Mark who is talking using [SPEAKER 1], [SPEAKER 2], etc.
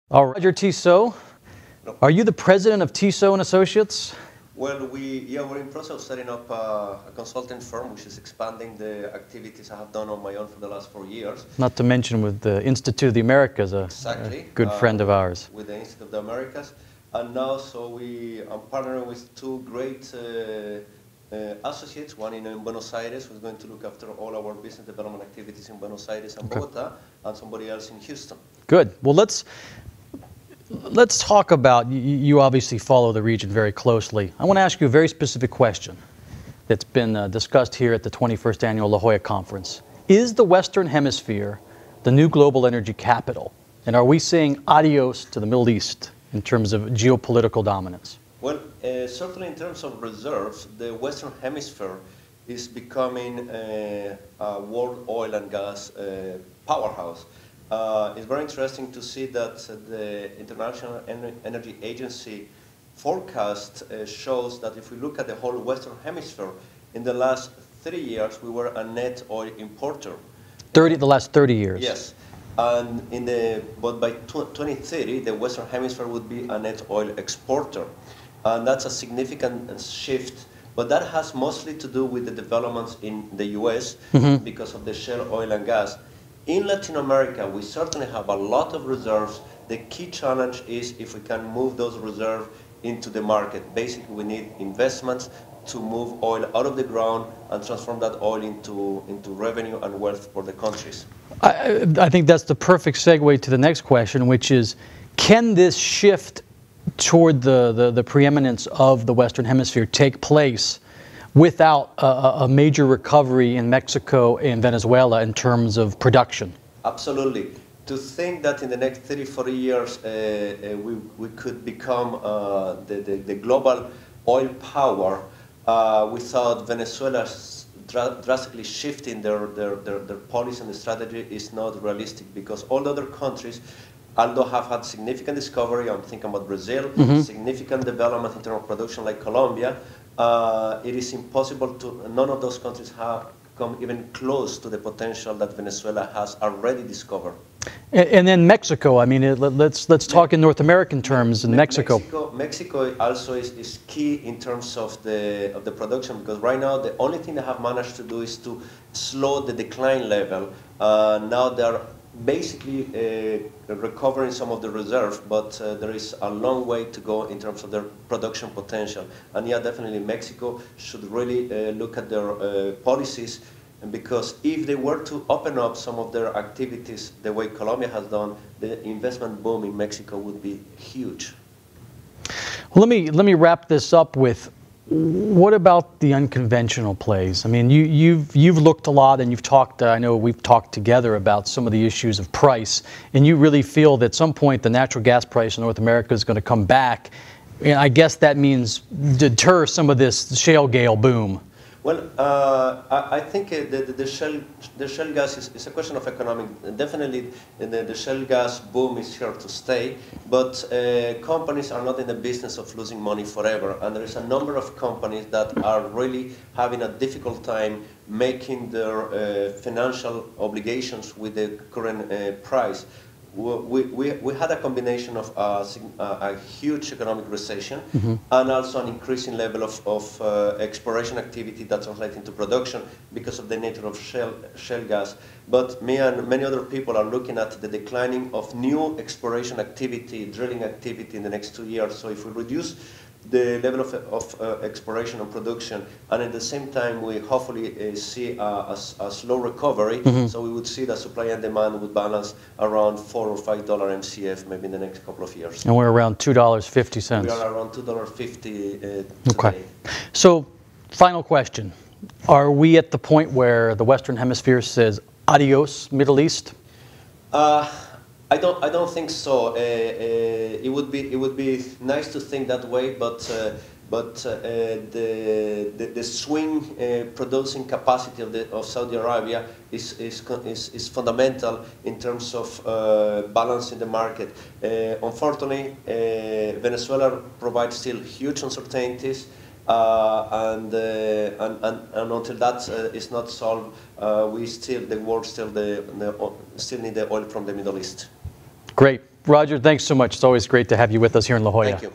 [SPEAKER 1] All right, Roger Tissot, are you the president of Tissot and Associates?
[SPEAKER 2] Well, we're in process of setting up a consulting firm which is expanding the activities I have done on my own for the last 4 years.
[SPEAKER 1] Not to mention with the Institute of the Americas, a good friend of ours.
[SPEAKER 2] With the Institute of the Americas. And now, I'm partnering with two great associates, one in Buenos Aires, who's going to look after all our business development activities in Buenos Aires and Bogota, and somebody else in Houston.
[SPEAKER 1] Good. Well, let's talk about, you obviously follow the region very closely. I want to ask you a very specific question that's been discussed here at the 21st Annual La Jolla Conference. Is the Western Hemisphere the new global energy capital? And are we saying adios to the Middle East in terms of geopolitical dominance?
[SPEAKER 2] Well, certainly in terms of reserves, the Western Hemisphere is becoming a world oil and gas powerhouse. It's very interesting to see that the International Energy Agency forecast shows that if we look at the whole Western Hemisphere, in the last 3 years, we were a net oil importer.
[SPEAKER 1] The last 30 years?
[SPEAKER 2] Yes. And but by 2030, the Western Hemisphere would be a net oil exporter. And that's a significant shift. But that has mostly to do with the developments in the US because of the shale oil and gas. In Latin America, we certainly have a lot of reserves. The key challenge is if we can move those reserves into the market. Basically, we need investments to move oil out of the ground and transform that oil into revenue and wealth for the countries.
[SPEAKER 1] I think that's the perfect segue to the next question, which is, can this shift toward the preeminence of the Western Hemisphere take place without a major recovery in Mexico and Venezuela in terms of production?
[SPEAKER 2] Absolutely. To think that in the next 30, 40 years we could become the global oil power without Venezuela drastically shifting their policy and strategy is not realistic, because all other countries, although have had significant discovery, I'm thinking about Brazil, significant development in terms of production like Colombia, it is impossible none of those countries have come even close to the potential that Venezuela has already discovered.
[SPEAKER 1] And then Mexico, I mean, let's talk in North American terms in Mexico.
[SPEAKER 2] Mexico also is key in terms of the production, because right now the only thing they have managed to do is to slow the decline level. Now they are basically recovering some of the reserve, but there is a long way to go in terms of their production potential. And yeah, definitely Mexico should really look at their policies, because if they were to open up some of their activities the way Colombia has done, the investment boom in Mexico would be huge.
[SPEAKER 1] Well, let me wrap this up with, what about the unconventional plays? I mean, you've looked a lot, and you've talked, I know we've talked together about some of the issues of price, and you really feel that at some point the natural gas price in North America is going to come back. And I guess that means deter some of this shale gale boom.
[SPEAKER 2] Well, I think the shale gas is a question of economic. Definitely, the shale gas boom is here to stay, but companies are not in the business of losing money forever, and there is a number of companies that are really having a difficult time making their financial obligations with the current price. We had a combination of a huge economic recession and also an increasing level of exploration activity that translates into production because of the nature of shale gas. But me and many other people are looking at the declining of new exploration activity, drilling activity in the next 2 years. So if we reduce the level of exploration and production, and at the same time we hopefully see a slow recovery, so we would see that supply and demand would balance around $4 or $5 MCF maybe in the next couple of years.
[SPEAKER 1] And we're around $2.50.
[SPEAKER 2] We are around $2.50 today.
[SPEAKER 1] Okay. So, final question. Are we at the point where the Western Hemisphere says adios, Middle East?
[SPEAKER 2] I don't think so. It would be nice to think that way, but the swing producing capacity of Saudi Arabia is fundamental in terms of balancing the market. Unfortunately, Venezuela provides still huge uncertainties. And until that is not solved, the world still need the oil from the Middle East.
[SPEAKER 1] Great. Roger, thanks so much. It's always great to have you with us here in La Jolla.
[SPEAKER 2] Thank you.